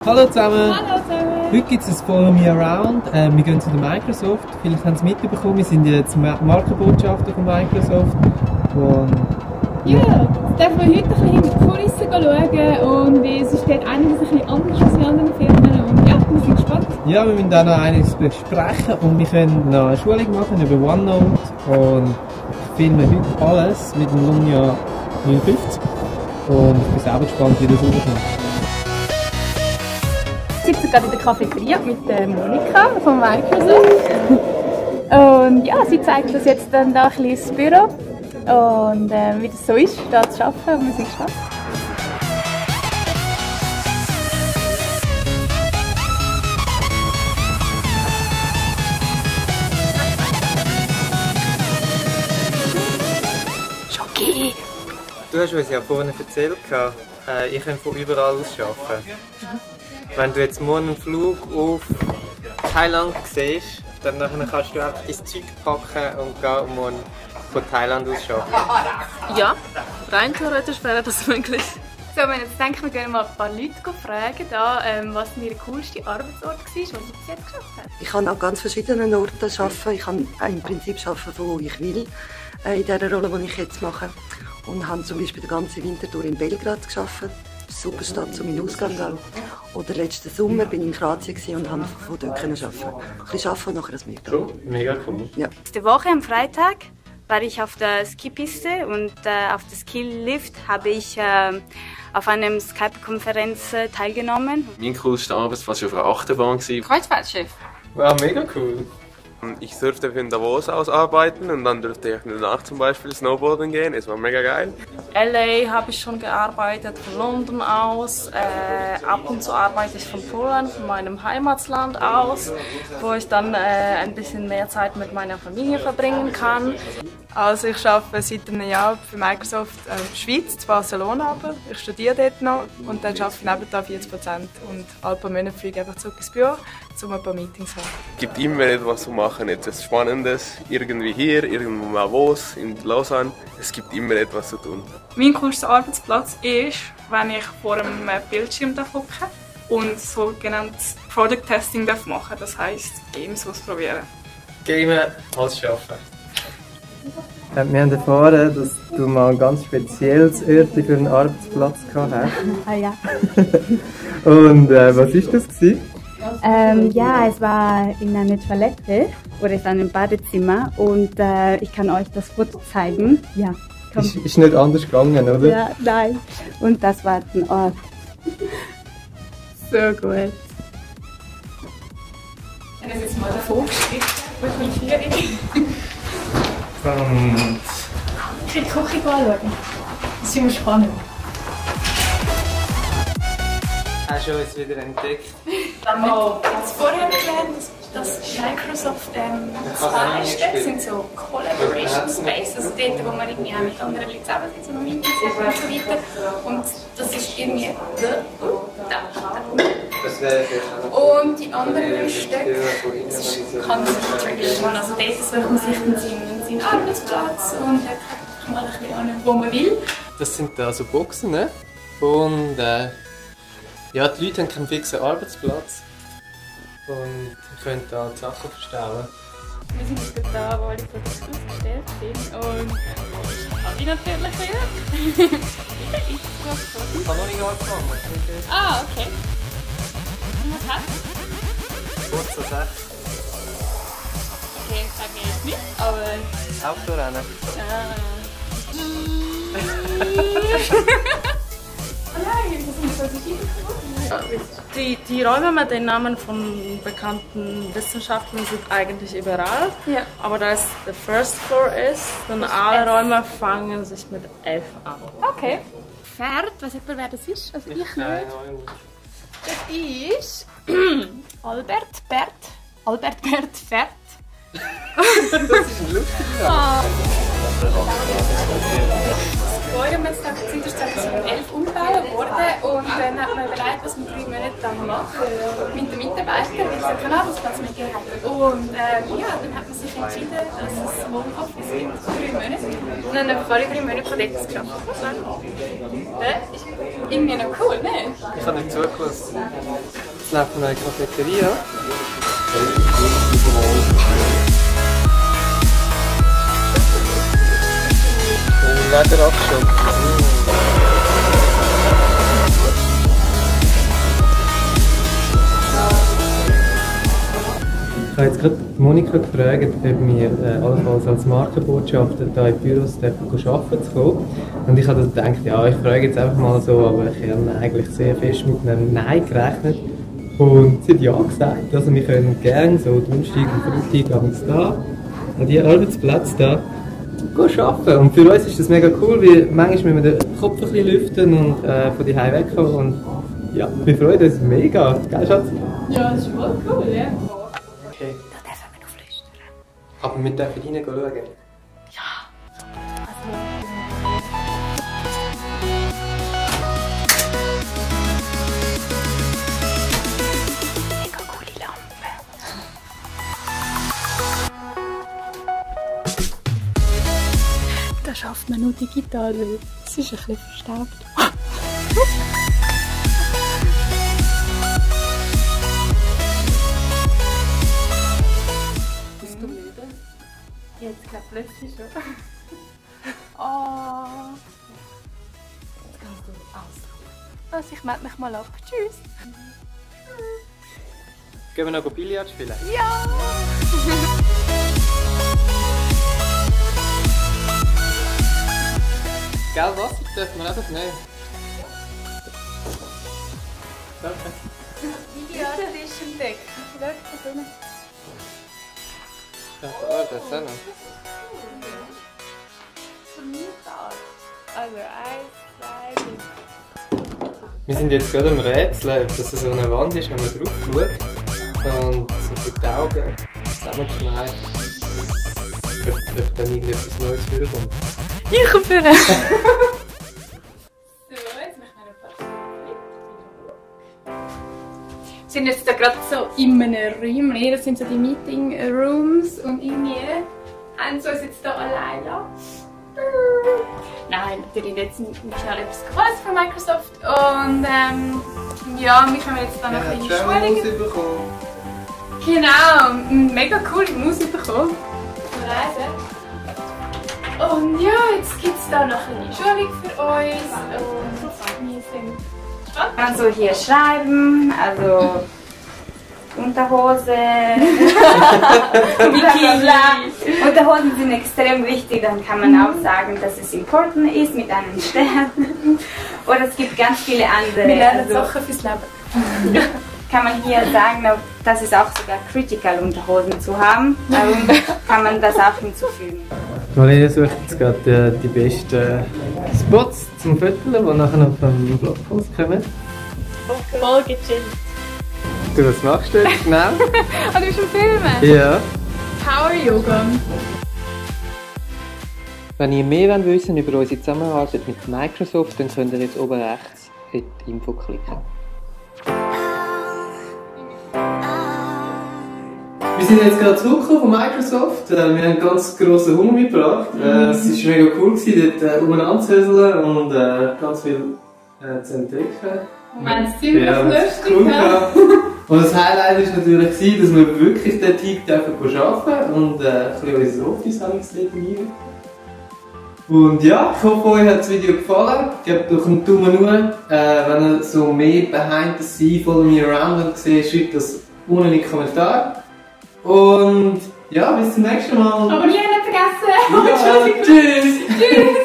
Hallo zusammen! Hallo zusammen! Heute gibt es ein Follow Me Around. Wir gehen zu der Microsoft. Vielleicht haben Sie es mitbekommen, wir sind jetzt Markenbotschafter von Microsoft. Und ja, jetzt dürfen wir heute ein bisschen hinter die Kulissen schauen und es ist dort einiges ein bisschen anders als in anderen Firmen und ja, wir sind gespannt. ja, wir müssen auch noch einiges besprechen und wir können noch eine Schulung machen über OneNote und ich filme heute alles mit dem Lumia 59 und ich bin selber gespannt, wie das rauskommt. Ich sitze gerade in der Cafeteria mit Monika von Microsoft. Und ja, sie zeigt uns jetzt dann da ein bisschen ins Büro und wie das so ist, da zu arbeiten und wir sind gespannt. Schoki! Du hast uns ja vorhin erzählt, ich kann von überall aus arbeiten. Wenn du jetzt morgen einen Flug auf Thailand siehst, dann kannst du einfach dein Zeug packen und gehen morgen von Thailand aus arbeiten. Ja, rein theoretisch wäre das möglich. So, wenn jetzt denke, wir gehen mal ein paar Leute fragen, was ihr coolster Arbeitsort war, was ihr bis jetzt geschafft habt. Ich kann an ganz verschiedenen Orten arbeiten. Ich kann im Prinzip arbeiten, wo ich will, in dieser Rolle, die ich jetzt mache. Und habe zum Beispiel den ganzen Winter durch in Belgrad gearbeitet. Super Stadt zum in Ausgang gehen. Oder letzten Sommer bin ich in Kroatien und konnte von dort arbeiten. Ein bisschen arbeiten und nachher das mitgehen. Cool, mega cool. Ja. Letzte Woche am Freitag war ich auf der Skipiste und auf der Skilift habe ich auf einer Skype-Konferenz teilgenommen. Mein coolster Arbeitsplatz war auf einer Achterbahn. Kreuzfahrtschiff. Wow, mega cool. Ich durfte von Davos aus arbeiten und dann durfte ich danach zum Beispiel Snowboarden gehen. Es war mega geil. LA habe ich schon gearbeitet, von London aus. Ab und zu arbeite ich von Polen, von meinem Heimatland aus, wo ich dann ein bisschen mehr Zeit mit meiner Familie verbringen kann. Also ich arbeite seit einem Jahr für Microsoft Schweiz, in Barcelona aber. Ich studiere dort noch und dann arbeite ich nebenan 40% und alle paar Monate fliege ich einfach zurück ins Büro, um ein paar Meetings zu haben. Es gibt immer etwas zu machen, etwas Spannendes. Irgendwie hier, irgendwo mal was, in Lausanne. Es gibt immer etwas zu tun. Mein coolster Arbeitsplatz ist, wenn ich vor einem Bildschirm hocke und sogenanntes Product Testing machen darf. Das heisst, Games ausprobieren. Gamen als Arbeiten. Wir haben erfahren, dass du mal ein ganz spezielles Örtchen für einen Arbeitsplatz gehabt hast. Ah ja. Und was war das? Ja, es war in einer Toilette oder in einem Badezimmer und ich kann euch das Foto zeigen. Ja, Ist nicht anders gegangen, oder? ja, nein. Und das war ein Ort. So gut. Ich habe jetzt mal davor geschrieben, wo ich mich hier Spannend. Ich will die Küche anschauen. Das ist immer spannend. Hast du uns wieder entdeckt? Wir haben jetzt vorher gelernt, dass Microsoft Space sind so Collaboration Space, also dort, wo man irgendwie auch mit anderen Leuten zusammensitzen und Meetings machen und so weiter. Und das ist irgendwie und die anderen Stücke, das ist Concentration. Also dort sucht man sich dann seinen Arbeitsplatz und hat mal ein bisschen an, wo man will. Das sind also Boxen, ne? Und ja, die Leute haben keinen fixen Arbeitsplatz. Und ihr könnt da die Sachen verstauen. Wir sind jetzt da, wo alle Fotos ausgestellt sind und das habe ich natürlich wieder. Ich habe noch nicht angefangen. Ah, okay. Und was hast du? Kurz als echt. Okay, ich sage jetzt nicht, aber... Autorennen. Die Räume mit den Namen von bekannten Wissenschaftlern sind eigentlich überall. Ja. Aber da es der First Floor ist, dann alle Räume fangen sich mit F an. Okay. Pferd, weiß jemand, wer das ist? Also ich nicht. Das ist Albert Bert Pferd. Das ist ein lustiger Name. Gebäude, um jetzt Zeit ist 2011 umgebaut worden und dann hat man überlegt, was man 3 Monate lang macht mit den Mitarbeitern, weil es keinen Arbeitsplatz mehr gegeben hat. Und ja, dann hat man sich entschieden, dass es Homeoffice gibt für 3 Monate. Und dann haben wir alle 3 Monate von dort geschafft. Ist irgendwie noch cool, ne? Ich habe nicht zugelassen. Jetzt läuft eine neue Cafeteria. Lederabschnitt. Ich habe jetzt gerade Monika gefragt, ob wir allenfalls als Markenbotschafter hier in Büros arbeiten zu kommen. Und ich habe gedacht, ja, ich frage jetzt einfach mal so, aber ich habe eigentlich sehr fest mit einem Nein gerechnet. Und sie hat ja gesagt, also wir können gerne so Donnerstag und Freitag abends da, an die Arbeitsplätze da, arbeiten. Und für uns ist das mega cool, weil manchmal müssen wir den Kopf ein bisschen lüften und von die Hause wegkommen. Und ja, wir freuen uns mega. Gell, Schatz? Ja, das ist voll cool, ja. Okay. Da dürfen wir noch flüstern. Aber wir dürfen rein schauen. Mega coole Lampe. Da schafft man nur digital, weil es ist ein bisschen verstaubt. Bist du müde? Jetzt gerade plötzlich schon. Oh. Jetzt kannst du ausruhen. Also ich melde mich mal ab. Tschüss. Gehen wir noch Billard spielen? Ja! Gell, Wasser dürfen wir einfach nehmen. Danke. Ja, das ist entdeckt. Schau, da drinnen. Ja, oh, das ist auch noch. Also 1, 2, 3. Wir sind jetzt gerade am Rätseln, ob das so eine Wand ist, wenn man drauf schaut. Und so für die Augen zusammengeschneit. Ob dann irgendetwas Neues vorkommt. Ich komme für. So, jetzt machen wir ein paar Schritte. Wir sind jetzt da gerade so in einem Raum. Das sind so die Meeting Rooms und irgendwie haben sie uns jetzt hier allein lassen. Nein, natürlich nicht. Wir sind etwas Cooles von Microsoft und ja, wir können jetzt dann noch ein bisschen Schulungen bekommen. Genau, mega cool, ich muss bekommen. Reisen. Und ja, jetzt gibt es da noch eine Schulung für uns und wir sind gespannt. Also hier schreiben, also Unterhose, Bikini. Unterhosen sind extrem wichtig, dann kann man auch sagen, dass es important ist mit einem Stern. Oder es gibt ganz viele andere. Wir lernen Sachen fürs Leben. Kann man hier sagen, dass es auch sogar critical Unterhosen zu haben. Darum kann man das auch hinzufügen. Maria sucht jetzt gerade die besten Spots zum Fotografieren, die nachher noch vom Blogpost kommen. Voll gechillt. Du, was machst du jetzt genau? Ah, du bist am Filmen? Ja. Power Yoga. Wenn ihr mehr wissen über unsere Zusammenarbeit mit Microsoft, dann könnt ihr jetzt oben rechts in die Info klicken. Wir sind jetzt gerade zurückgekommen von Microsoft. Wir haben einen ganz grossen Hunger mitgebracht. Es war mega cool, dort umeinander zu höseln und ganz viel zu entdecken. Wir haben es ziemlich lustig gehabt. Und das Highlight war natürlich, dass wir wirklich dort arbeiten dürfen und ein bisschen unser Office deponieren. Und ja, ich hoffe, euch hat das Video gefallen. Gebt doch einen Daumen hoch. Wenn ihr so mehr behind the scene, follow me around seht, schreibt das unten in die Kommentare. Und ja, bis zum nächsten Mal. Aber nie nicht vergessen. Ja, tschüss. Tschüss.